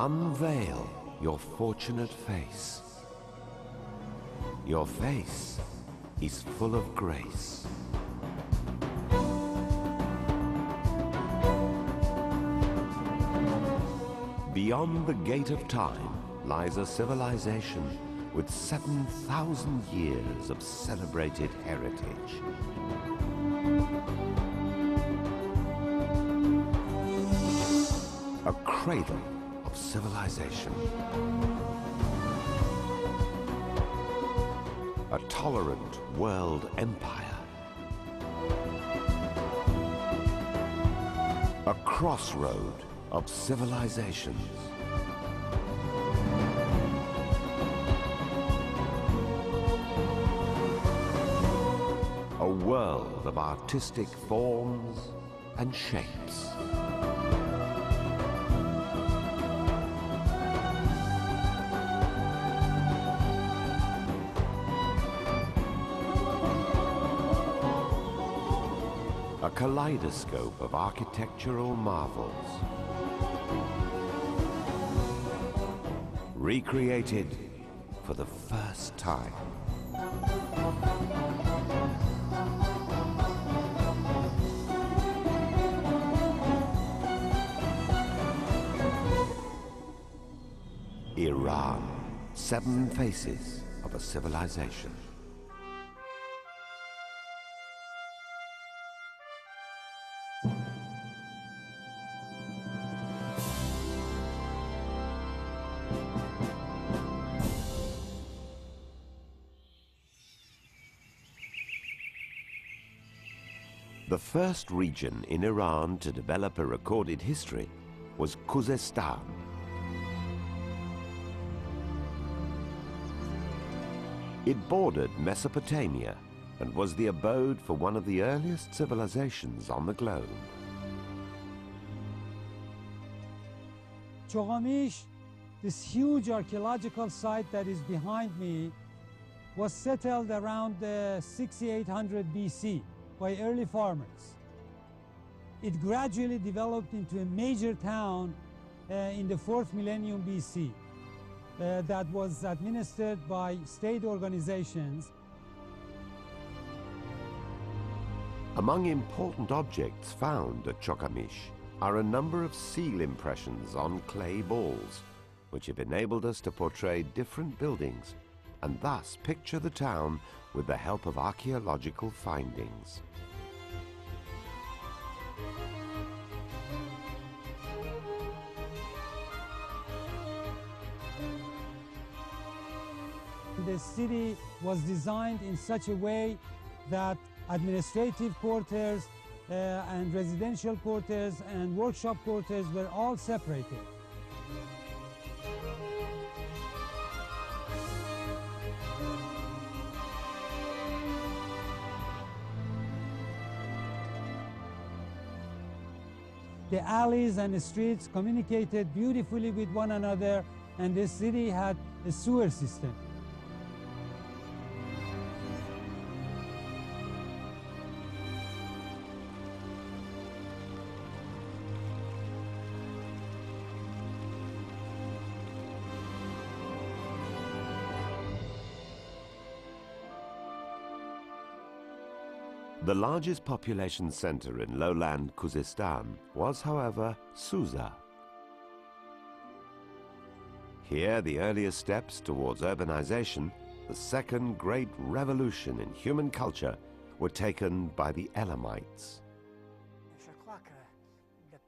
Unveil your fortunate face. Your face is full of grace. Beyond the gate of time lies a civilization with 7,000 years of celebrated heritage. A cradle of civilization. A tolerant world empire. A crossroad of civilizations. A world of artistic forms and shapes. A kaleidoscope of architectural marvels. Recreated for the first time. Iran, 7 faces of a civilization. The first region in Iran to develop a recorded history was Khuzestan. It bordered Mesopotamia and was the abode for one of the earliest civilizations on the globe. Chogamish, this huge archaeological site that is behind me, was settled around 6800 BC by early farmers. It gradually developed into a major town in the 4th millennium BC that was administered by state organizations. Among important objects found at Chogamish are a number of seal impressions on clay balls, which have enabled us to portray different buildings and thus picture the town with the help of archaeological findings. The city was designed in such a way that administrative quarters and residential quarters and workshop quarters were all separated. The alleys and the streets communicated beautifully with one another, and the city had a sewer system. The largest population center in lowland Khuzestan was, however, Susa. Here, the earliest steps towards urbanization, the second great revolution in human culture, were taken by the Elamites.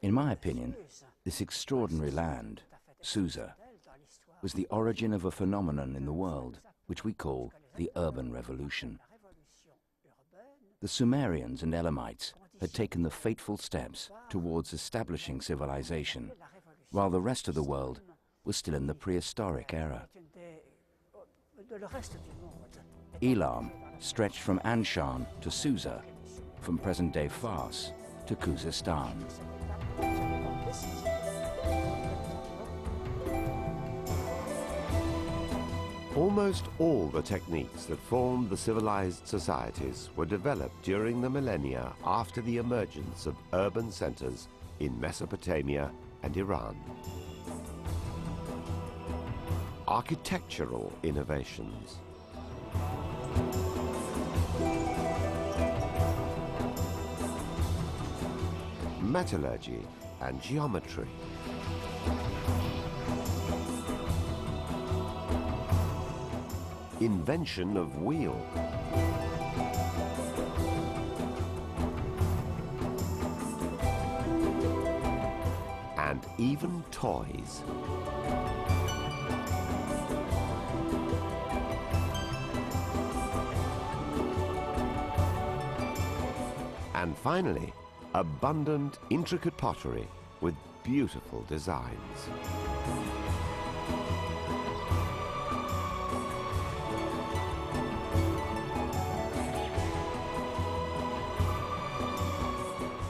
In my opinion, this extraordinary land, Susa, was the origin of a phenomenon in the world which we call the urban revolution. The Sumerians and Elamites had taken the fateful steps towards establishing civilization, while the rest of the world was still in the prehistoric era. Elam stretched from Anshan to Susa, from present-day Fars to Khuzestan. Almost all the techniques that formed the civilized societies were developed during the millennia after the emergence of urban centers in Mesopotamia and Iran. architectural innovations, metallurgy and geometry, invention of wheel, and even toys. And finally, abundant, intricate pottery with beautiful designs.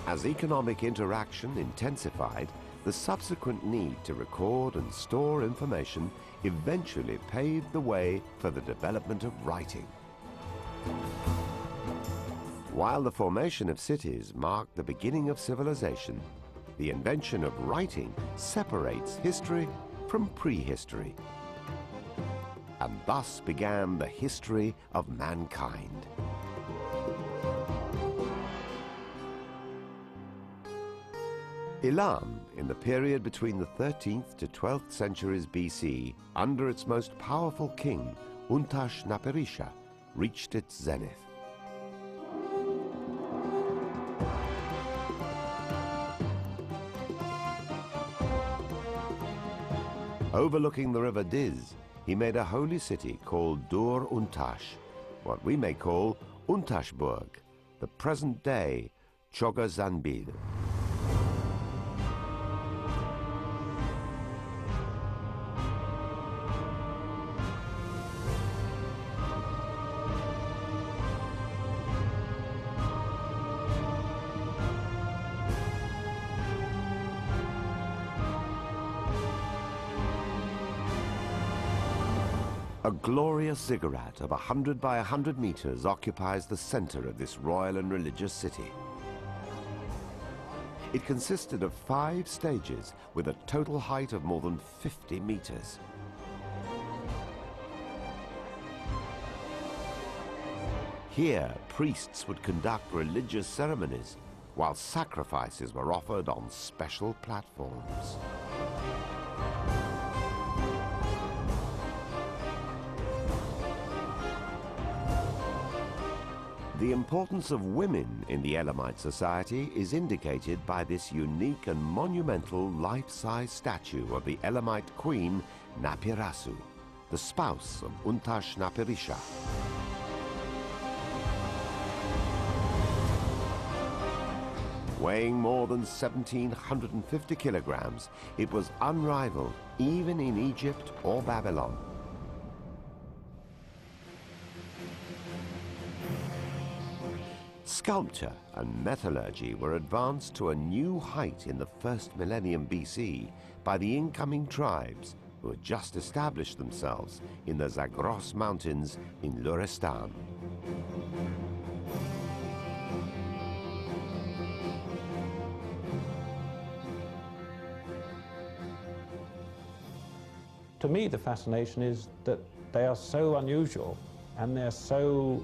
As economic interaction intensified, the subsequent need to record and store information eventually paved the way for the development of writing. While the formation of cities marked the beginning of civilization, the invention of writing separates history from prehistory. And thus began the history of mankind. Ilam, in the period between the 13th to 12th centuries BC, under its most powerful king, Untash-Napirisha, reached its zenith. Overlooking the river Diz, he made a holy city called Dur Untash, what we may call Untashburg, the present-day Chogazanbil. A glorious ziggurat of 100 by 100 meters occupies the center of this royal and religious city. It consisted of 5 stages with a total height of more than 50 meters. Here, priests would conduct religious ceremonies, while sacrifices were offered on special platforms. The importance of women in the Elamite society is indicated by this unique and monumental life-size statue of the Elamite queen Napirasu, the spouse of Untash-Napirisha. Weighing more than 1,750 kilograms, it was unrivaled even in Egypt or Babylon. Sculpture and metallurgy were advanced to a new height in the first millennium BC by the incoming tribes who had just established themselves in the Zagros Mountains in Luristan. To me, the fascination is that they are so unusual and they're so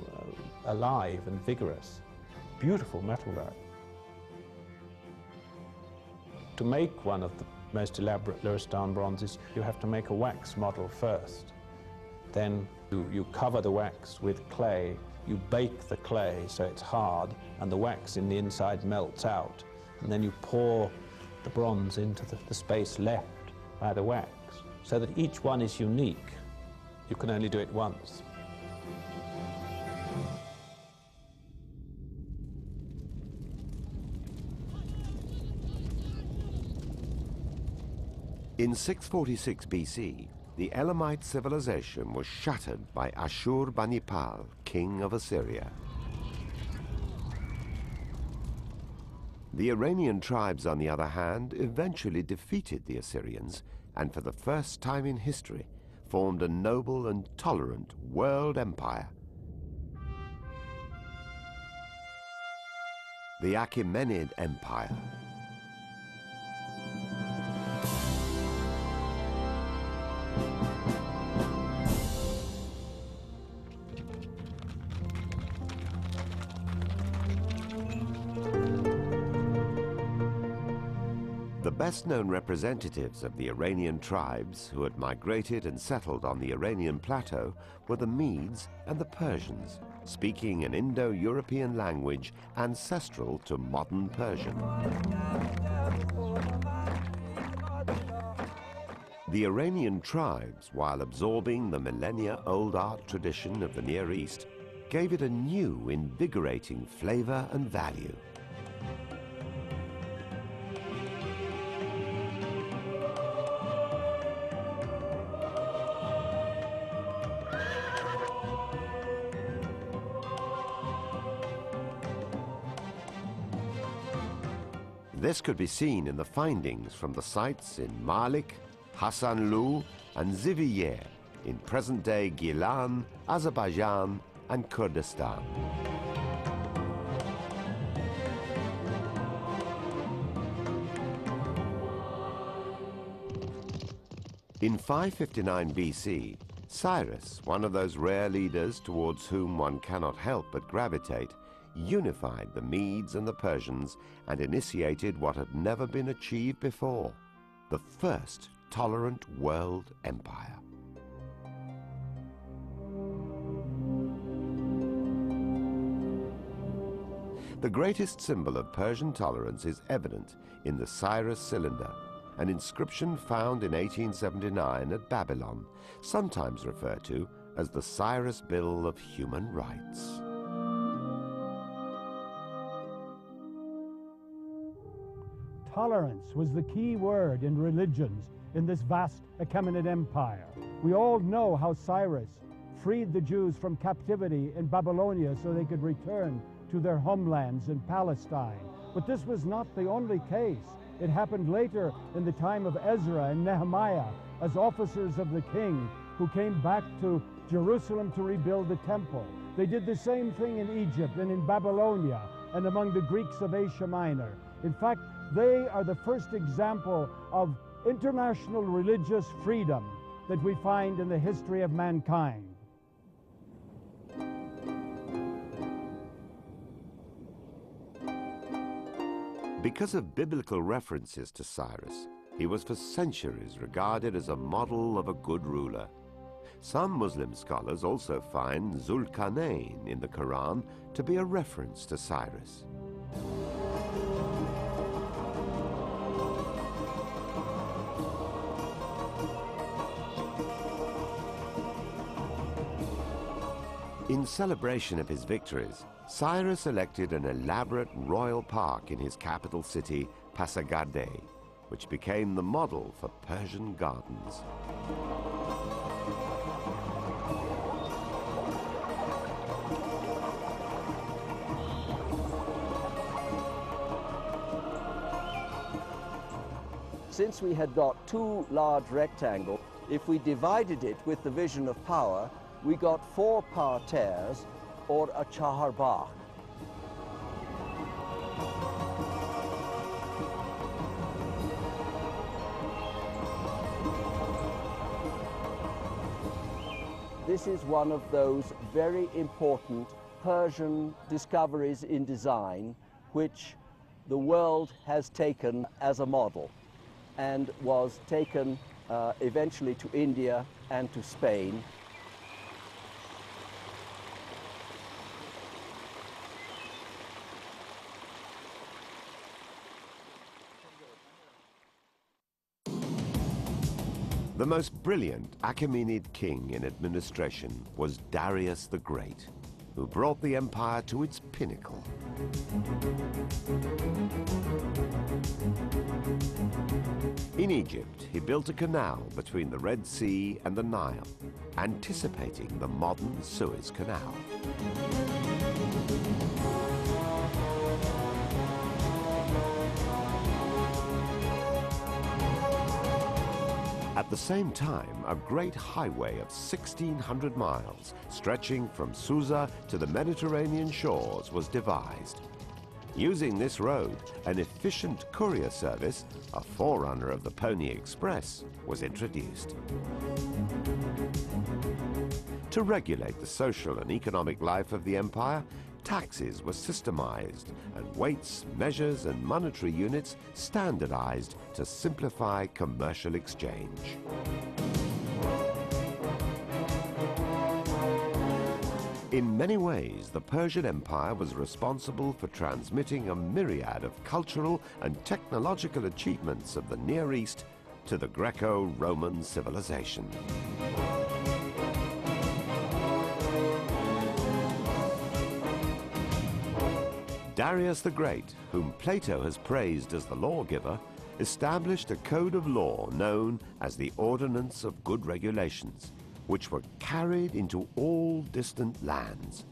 alive and vigorous. Beautiful metalwork. To make one of the most elaborate Luristan bronzes, you have to make a wax model first. Then you cover the wax with clay. You bake the clay so it's hard and the wax in the inside melts out. And then you pour the bronze into the space left by the wax, so that each one is unique. You can only do it once. In 646 BC, the Elamite civilization was shattered by Ashur-banipal, king of Assyria. The Iranian tribes, on the other hand, eventually defeated the Assyrians and for the first time in history formed a noble and tolerant world empire. The Achaemenid Empire. The best-known representatives of the Iranian tribes who had migrated and settled on the Iranian plateau were the Medes and the Persians, speaking an Indo-European language ancestral to modern Persian. The Iranian tribes, while absorbing the millennia-old art tradition of the Near East, gave it a new, invigorating flavor and value. This could be seen in the findings from the sites in Malik, Hasanlu, and Ziviyer in present-day Gilan, Azerbaijan, and Kurdistan. In 559 BC, Cyrus, one of those rare leaders towards whom one cannot help but gravitate, unified the Medes and the Persians and initiated what had never been achieved before, the first tolerant world empire. The greatest symbol of Persian tolerance is evident in the Cyrus cylinder, an inscription found in 1879 at Babylon, sometimes referred to as the Cyrus Bill of Human Rights. Tolerance was the key word in religions in this vast Achaemenid empire. We all know how Cyrus freed the Jews from captivity in Babylonia so they could return to their homelands in Palestine. But this was not the only case. It happened later in the time of Ezra and Nehemiah as officers of the king who came back to Jerusalem to rebuild the temple. They did the same thing in Egypt and in Babylonia and among the Greeks of Asia Minor. In fact, they are the first example of international religious freedom that we find in the history of mankind. Because of biblical references to Cyrus, he was for centuries regarded as a model of a good ruler. Some Muslim scholars also find Zulkarnain in the Quran to be a reference to Cyrus. In celebration of his victories, Cyrus elected an elaborate royal park in his capital city, Pasargadae, which became the model for Persian gardens. Since we had got two large rectangles, if we divided it with the vision of power, we got 4 parterres, or a chaharbagh. This is one of those very important Persian discoveries in design which the world has taken as a model and was taken eventually to India and to Spain. The most brilliant Achaemenid king in administration was Darius the Great, who brought the empire to its pinnacle. In Egypt, he built a canal between the Red Sea and the Nile, anticipating the modern Suez Canal. At the same time, a great highway of 1,600 miles, stretching from Susa to the Mediterranean shores, was devised. Using this road, an efficient courier service, a forerunner of the Pony Express, was introduced. To regulate the social and economic life of the empire, taxes were systemized and weights, measures and monetary units standardized to simplify commercial exchange. In many ways, the Persian Empire was responsible for transmitting a myriad of cultural and technological achievements of the Near East to the Greco-Roman civilization. Darius the Great, whom Plato has praised as the lawgiver, established a code of law known as the Ordinance of Good Regulations, which were carried into all distant lands.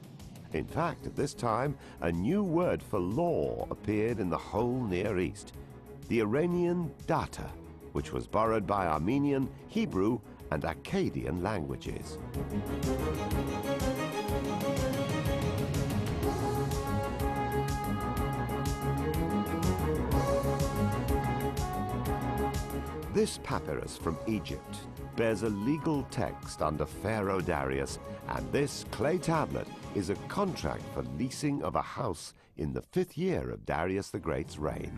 In fact, at this time, a new word for law appeared in the whole Near East, the Iranian data, which was borrowed by Armenian, Hebrew, and Akkadian languages. This papyrus from Egypt bears a legal text under Pharaoh Darius, and this clay tablet is a contract for leasing of a house in the 5th year of Darius the Great's reign.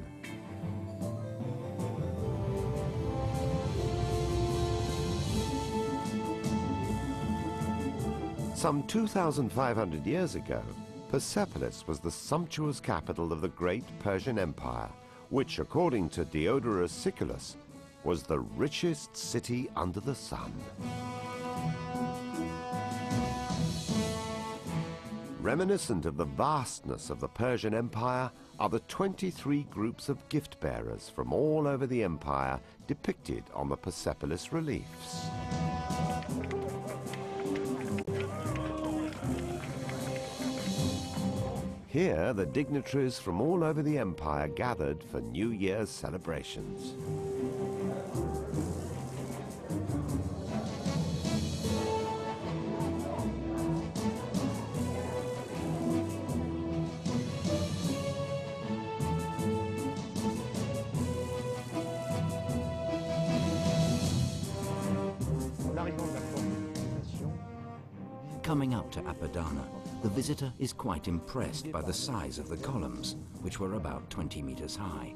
Some 2,500 years ago, Persepolis was the sumptuous capital of the great Persian Empire, which, according to Diodorus Siculus, was the richest city under the sun. Reminiscent of the vastness of the Persian Empire are the 23 groups of gift-bearers from all over the empire depicted on the Persepolis reliefs. Here, the dignitaries from all over the empire gathered for New Year's celebrations. Coming up to Apadana, the visitor is quite impressed by the size of the columns, which were about 20 meters high.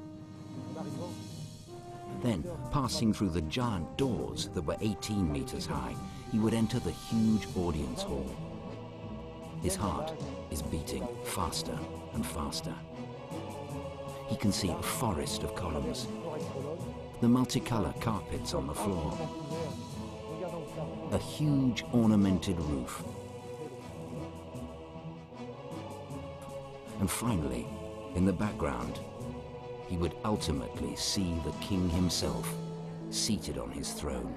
Then, passing through the giant doors that were 18 meters high, he would enter the huge audience hall. His heart is beating faster and faster. He can see a forest of columns, the multicolored carpets on the floor, a huge ornamented roof, and finally, in the background, he would ultimately see the king himself seated on his throne.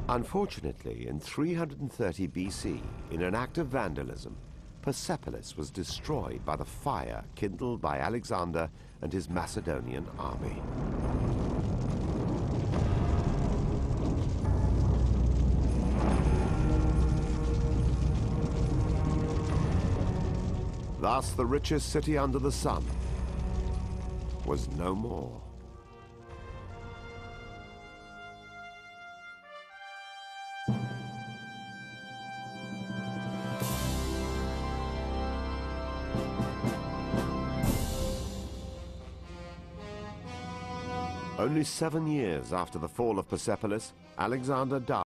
Unfortunately, in 330 BC, in an act of vandalism, Persepolis was destroyed by the fire kindled by Alexander and his Macedonian army. Thus, the richest city under the sun was no more. Only 7 years after the fall of Persepolis, Alexander died.